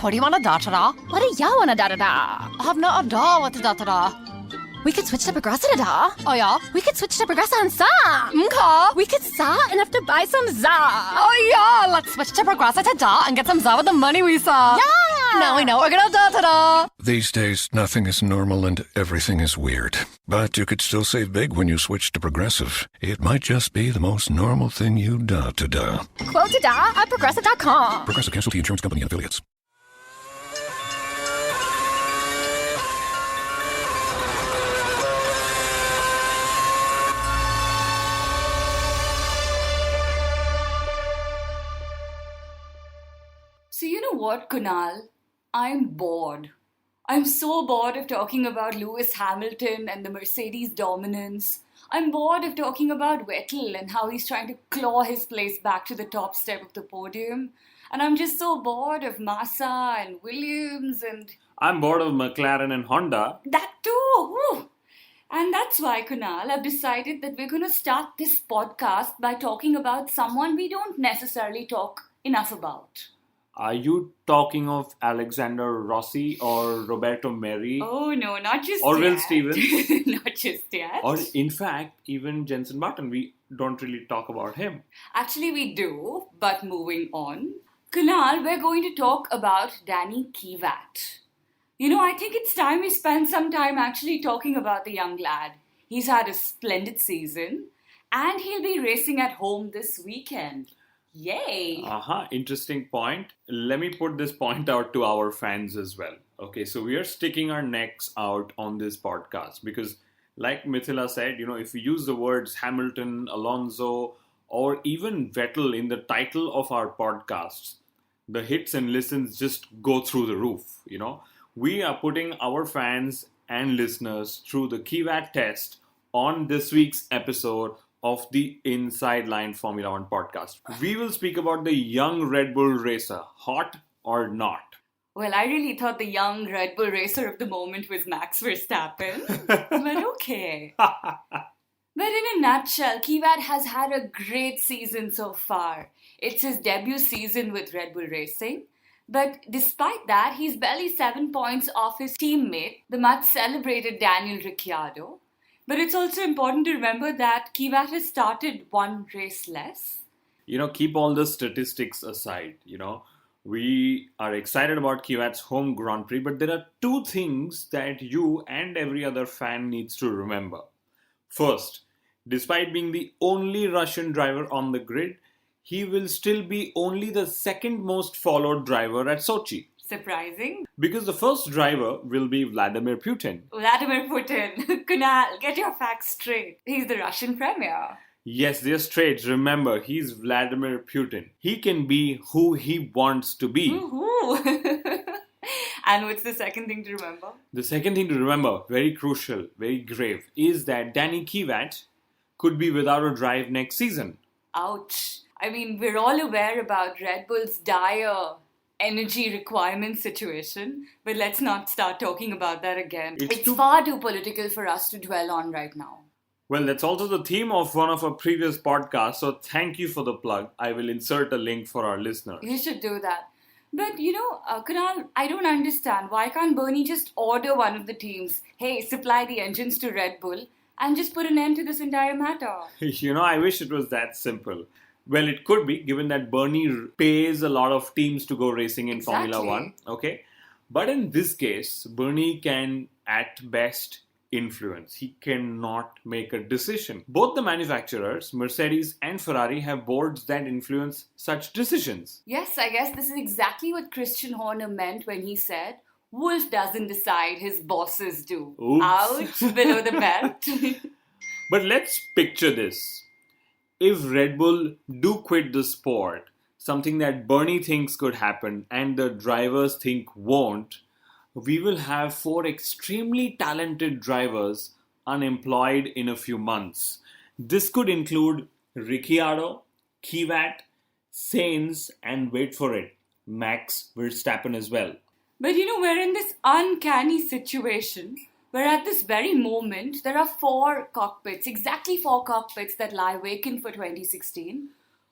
What do you want to da-da-da? What do ya wanna da-da-da? I have not a da what to da-da-da. We could switch to Progressa da. Oh, yeah? We could switch to Progressa and sa. Okay. We could sa and have to buy some za. Oh, yeah. Let's switch to Progressa to da and get some za with the money we saw. Yeah. Now we know we're gonna da-da-da. These days, nothing is normal and everything is weird. But you could still save big when you switch to Progressive. It might just be the most normal thing you da-to-da. Quote to da at Progressa.com. Progressive Casualty Insurance Company and Affiliates. So you know what, Kunal? I'm bored. I'm so bored of talking about Lewis Hamilton and the Mercedes dominance. I'm bored of talking about Vettel and how he's trying to claw his place back to the top step of the podium. And I'm just so bored of Massa and Williams and... I'm bored of McLaren and Honda. That too! Woo. And that's why, Kunal, I've decided that we're going to start this podcast by talking about someone we don't necessarily talk enough about. Are you talking of Alexander Rossi or Roberto Merri? Oh no, not just or yet. Will Stevens? Not just yet. Or in fact, even Jenson Button. We don't really talk about him. Actually, we do, but moving on. Kunal, we're going to talk about Daniil Kvyat. You know, I think it's time we spend some time actually talking about the young lad. He's had a splendid season, and he'll be racing at home this weekend. Yay! Interesting point. Let me put this point out to our fans as well. Okay, so we are sticking our necks out on this podcast because, like Mithila said, you know, if we use the words Hamilton, Alonso, or even Vettel in the title of our podcasts, the hits and listens just go through the roof, you know. We are putting our fans and listeners through the Kvyat test on this week's episode of the Inside Line Formula One podcast. We will speak about the young Red Bull racer, hot or not. Well, I really thought the young Red Bull racer of the moment was Max Verstappen, but okay. But in a nutshell, Kvyat has had a great season so far. It's his debut season with Red Bull Racing. But despite that, he's barely 7 points off his teammate, the much celebrated Daniil Ricciardo. But it's also important to remember that Kvyat has started one race less. You know, keep all the statistics aside, you know. We are excited about Kvyat's home Grand Prix, but there are two things that you and every other fan needs to remember. First, despite being the only Russian driver on the grid, he will still be only the second most followed driver at Sochi. Surprising. Because the first driver will be Vladimir Putin. Vladimir Putin. Kunal, get your facts straight. He's the Russian premier. Yes, they're straight. Remember, he's Vladimir Putin. He can be who he wants to be. And what's the second thing to remember? The second thing to remember, very crucial, very grave, is that Daniil Kvyat could be without a drive next season. Ouch. I mean, we're all aware about Red Bull's dire energy requirement situation, but let's not start talking about that again. It's far too political for us to dwell on right now. Well, that's also the theme of one of our previous podcasts, so thank you for the plug. I will insert a link for our listeners. You should do that. But, you know, Kunal, I don't understand. Why can't Bernie just order one of the teams, hey, supply the engines to Red Bull, and just put an end to this entire matter? You know, I wish it was that simple. Well, it could be, given that Bernie pays a lot of teams to go racing in Formula One. Okay. But in this case, Bernie can, at best, influence. He cannot make a decision. Both the manufacturers, Mercedes and Ferrari, have boards that influence such decisions. Yes, I guess this is exactly what Christian Horner meant when he said, Wolf doesn't decide, his bosses do. Oops. Ouch, below the belt. But let's picture this. If Red Bull do quit the sport, something that Bernie thinks could happen and the drivers think won't, we will have 4 extremely talented drivers unemployed in a few months. This could include Ricciardo, Kvyat, Sainz, and wait for it, Max Verstappen as well. But you know, we're in this uncanny situation where at this very moment, there are 4 cockpits, exactly 4 cockpits that lie vacant for 2016.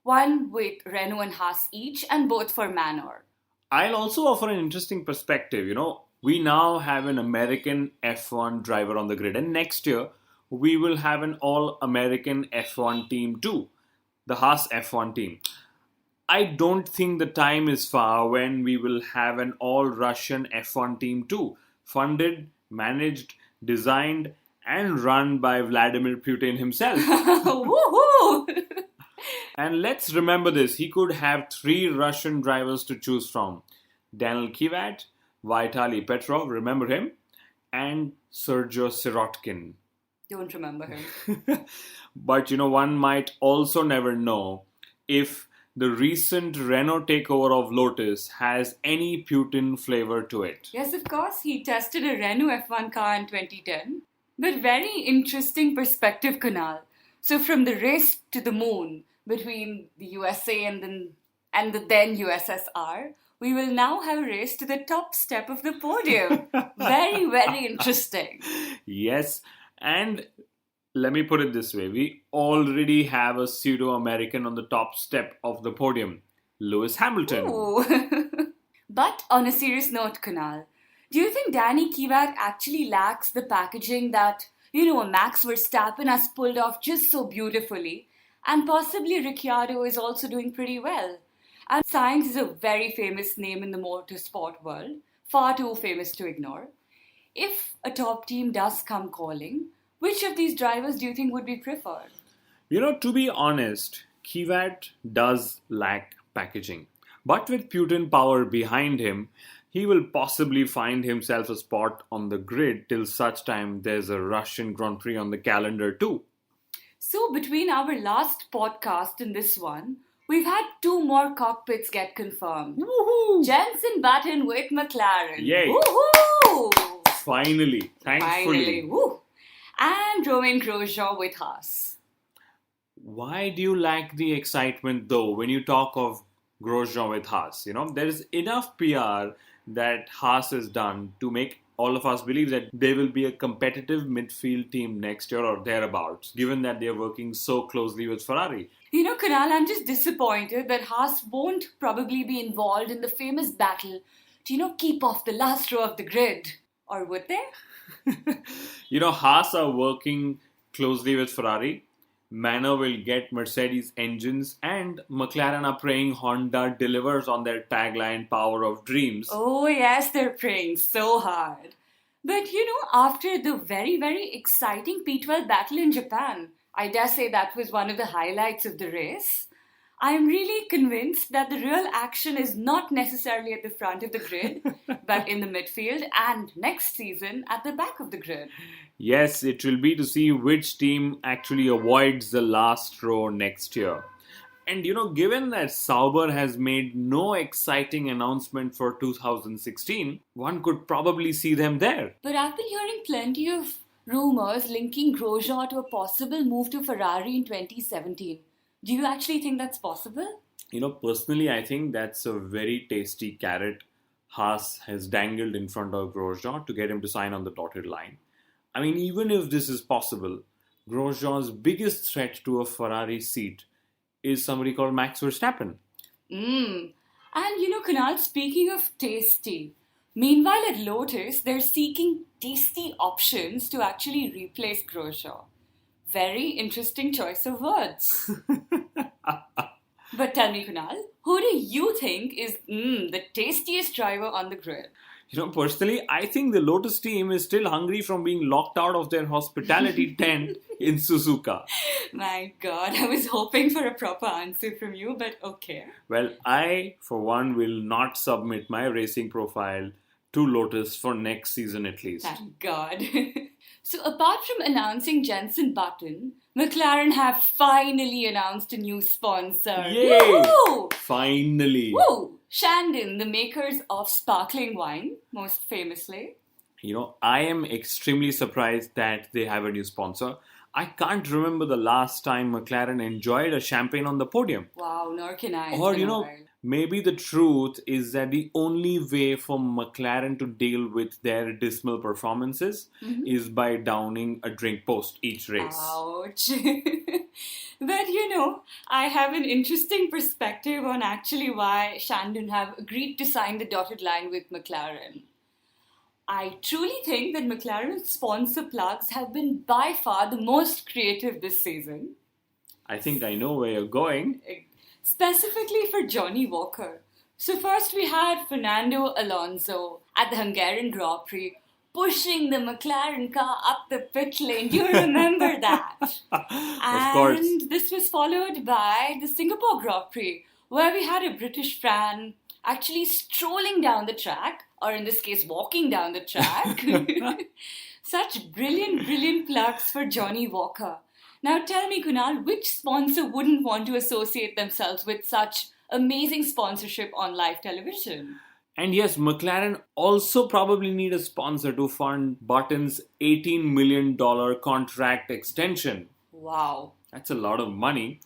One with Renault and Haas each, and both for Manor. I'll also offer an interesting perspective. We now have an American F1 driver on the grid, and next year we will have an all-American F1 team too, the Haas F1 team. I don't think the time is far when we will have an all-Russian F1 team too, funded, managed, designed, and run by Vladimir Putin himself. Woohoo! And let's remember this, he could have 3 Russian drivers to choose from. Daniil Kvyat, Vitaly Petrov, remember him? And Sergio Sirotkin. Don't remember him. But one might also never know if the recent Renault takeover of Lotus has any Putin flavor to it. Yes, of course, he tested a Renault F1 car in 2010. But very interesting perspective, Kunal. So from the race to the moon between the USA and the then USSR, we will now have a race to the top step of the podium. Very, very interesting. Yes, and let me put it this way. We already have a pseudo-American on the top step of the podium, Lewis Hamilton. Ooh. But on a serious note, Kunal, do you think Daniil Kvyat actually lacks the packaging that, Max Verstappen has pulled off just so beautifully? And possibly Ricciardo is also doing pretty well. And Sainz is a very famous name in the motorsport world, far too famous to ignore. If a top team does come calling, which of these drivers do you think would be preferred? To be honest, Kvyat does lack packaging. But with Putin power behind him, he will possibly find himself a spot on the grid till such time there's a Russian Grand Prix on the calendar too. So between our last podcast and this one, we've had 2 more cockpits get confirmed. Woohoo! Jenson Button with McLaren. Yay! Woohoo! Finally, thankfully. Woo! And Romain Grosjean with Haas. Why do you lack the excitement though when you talk of Grosjean with Haas? There is enough PR that Haas has done to make all of us believe that they will be a competitive midfield team next year or thereabouts, given that they are working so closely with Ferrari. Kunal, I'm just disappointed that Haas won't probably be involved in the famous battle to, keep off the last row of the grid. Or would they? Haas are working closely with Ferrari. Manor will get Mercedes engines, and McLaren are praying Honda delivers on their tagline Power of Dreams. Oh yes, they're praying so hard. But after the very, very exciting P12 battle in Japan, I dare say that was one of the highlights of the race, I am really convinced that the real action is not necessarily at the front of the grid, but in the midfield and next season at the back of the grid. Yes, it will be to see which team actually avoids the last row next year. And given that Sauber has made no exciting announcement for 2016, one could probably see them there. But I've been hearing plenty of rumours linking Grosjean to a possible move to Ferrari in 2017. Do you actually think that's possible? Personally, I think that's a very tasty carrot Haas has dangled in front of Grosjean to get him to sign on the dotted line. I mean, even if this is possible, Grosjean's biggest threat to a Ferrari seat is somebody called Max Verstappen. And Kunal, speaking of tasty, meanwhile at Lotus, they're seeking tasty options to actually replace Grosjean. Very interesting choice of words. But tell me, Kunal, who do you think is the tastiest driver on the grid? Personally, I think the Lotus team is still hungry from being locked out of their hospitality tent in Suzuka. My God, I was hoping for a proper answer from you, but okay. Well, I, for one, will not submit my racing profile to Lotus for next season at least. Thank God. So apart from announcing Jenson Button, McLaren have finally announced a new sponsor. Yay! Woo! Finally! Woo! Chandon, the makers of sparkling wine, most famously. I am extremely surprised that they have a new sponsor. I can't remember the last time McLaren enjoyed a champagne on the podium. Wow, nor can I. Or, maybe the truth is that the only way for McLaren to deal with their dismal performances is by downing a drink post each race. Ouch. But I have an interesting perspective on actually why Chandon have agreed to sign the dotted line with McLaren. I truly think that McLaren's sponsor plugs have been by far the most creative this season. I think I know where you're going. Specifically for Johnny Walker. So first we had Fernando Alonso at the Hungarian Grand Prix pushing the McLaren car up the pit lane. Do you remember that? Of course. And this was followed by the Singapore Grand Prix, where we had a British fan actually strolling down the track, or in this case, walking down the track. Such brilliant plugs for Johnny Walker. Now tell me, Kunal, which sponsor wouldn't want to associate themselves with such amazing sponsorship on live television? And yes, McLaren also probably need a sponsor to fund Button's $18 million contract extension. Wow. That's a lot of money.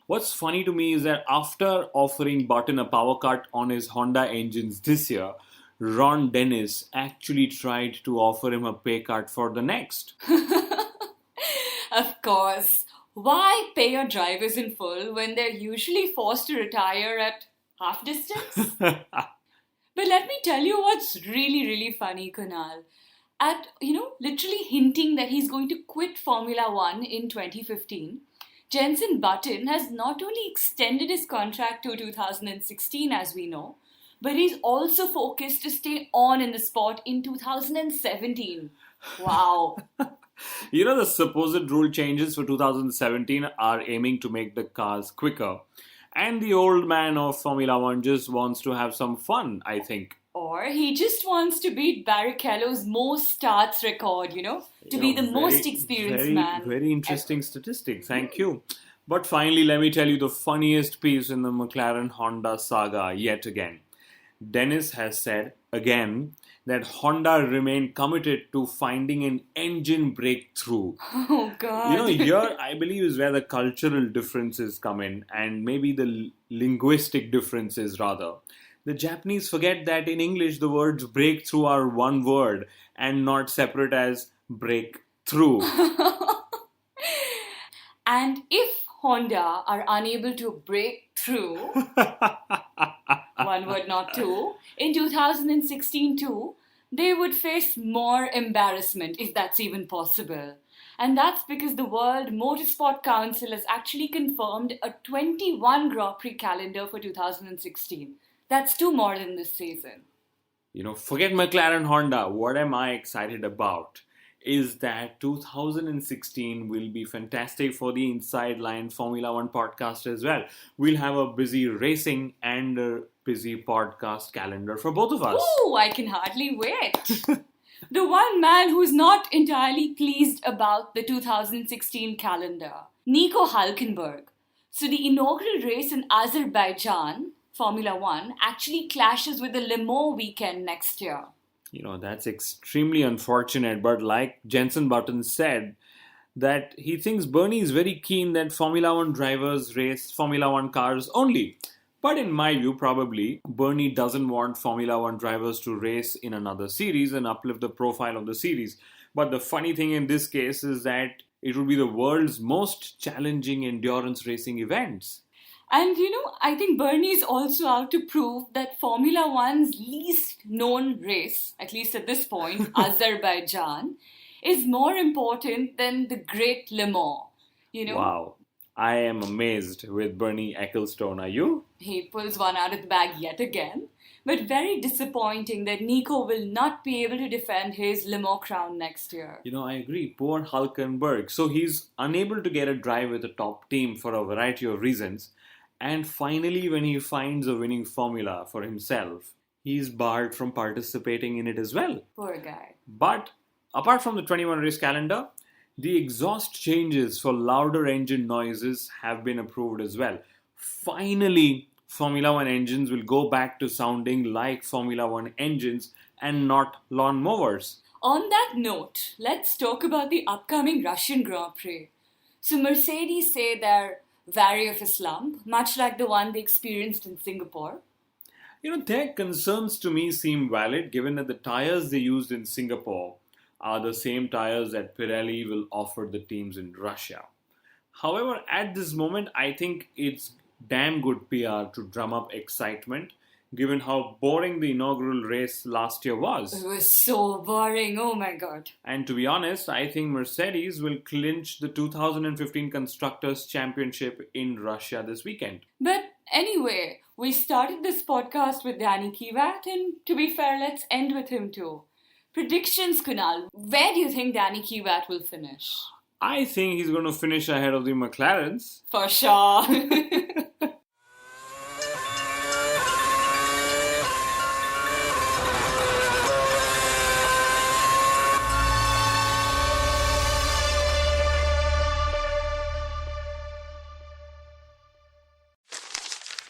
What's funny to me is that after offering Button a power cut on his Honda engines this year, Ron Dennis actually tried to offer him a pay cut for the next. Of course. Why pay your drivers in full when they're usually forced to retire at half distance? But let me tell you what's really funny, Kunal. At, literally hinting that he's going to quit Formula One in 2015, Jenson Button has not only extended his contract to 2016, as we know, but he's also focused to stay on in the sport in 2017. Wow. The supposed rule changes for 2017 are aiming to make the cars quicker. And the old man of Formula One just wants to have some fun, I think. Or he just wants to beat Barrichello's most starts record, to be the most experienced man. Very interesting statistic. Thank you. But finally, let me tell you the funniest piece in the McLaren Honda saga yet again. Dennis has said again that Honda remain committed to finding an engine breakthrough. Oh, God. Here I believe is where the cultural differences come in, and maybe the linguistic differences rather. The Japanese forget that in English the words breakthrough are one word and not separate as breakthrough. And if Honda are unable to break through, one word not two, in 2016 too, they would face more embarrassment if that's even possible. And that's because the World Motorsport Council has actually confirmed a 21 Grand Prix calendar for 2016. That's two more than this season. Forget McLaren Honda. What am I excited about is that 2016 will be fantastic for the Inside Line Formula One podcast as well. We'll have a busy racing and a busy podcast calendar for both of us. Ooh, I can hardly wait. The one man who's not entirely pleased about the 2016 calendar, Nico Hulkenberg. So the inaugural race in Azerbaijan, Formula One, actually clashes with the Le Mans weekend next year. That's extremely unfortunate, but like Jenson Button said, that he thinks Bernie is very keen that Formula One drivers race Formula One cars only. But in my view, probably, Bernie doesn't want Formula One drivers to race in another series and uplift the profile of the series. But the funny thing in this case is that it would be the world's most challenging endurance racing events. And I think Bernie's also out to prove that Formula One's least known race, at least at this point, Azerbaijan, is more important than the Great Le Mans. Wow. I am amazed with Bernie Ecclestone. Are you? He pulls one out of the bag yet again. But very disappointing that Nico will not be able to defend his Le Mans crown next year. I agree. Poor Hulkenberg. So he's unable to get a drive with a top team for a variety of reasons. And finally, when he finds a winning formula for himself, he's barred from participating in it as well. Poor guy. But apart from the 21 race calendar, the exhaust changes for louder engine noises have been approved as well. Finally, Formula One engines will go back to sounding like Formula One engines and not lawnmowers. On that note, let's talk about the upcoming Russian Grand Prix. So Mercedes say they're vary of a slump, much like the one they experienced in Singapore? Their concerns to me seem valid given that the tyres they used in Singapore are the same tyres that Pirelli will offer the teams in Russia. However, at this moment, I think it's damn good PR to drum up excitement given how boring the inaugural race last year was. It was so boring, oh my god. And to be honest, I think Mercedes will clinch the 2015 Constructors' Championship in Russia this weekend. But anyway, we started this podcast with Daniil Kvyat, and to be fair, let's end with him too. Predictions, Kunal. Where do you think Daniil Kvyat will finish? I think he's going to finish ahead of the McLarens. For sure.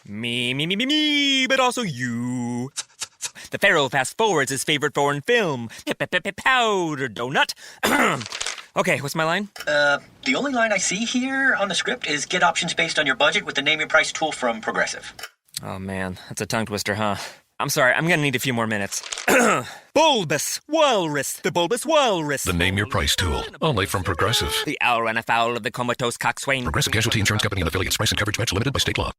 Me, but also you. The Pharaoh fast forwards his favorite foreign film, Powder Donut. Okay, what's my line? The only line I see here on the script is get options based on your budget with the Name Your Price tool from Progressive. Oh man, that's a tongue twister, huh? I'm sorry, I'm gonna need a few more minutes. Bulbous Walrus, the Bulbous Walrus. The Name Your Price tool, only from Progressive. The owl ran afoul of the comatose coxswain. Progressive Casualty Insurance Company and affiliates. Price and coverage match limited by state law.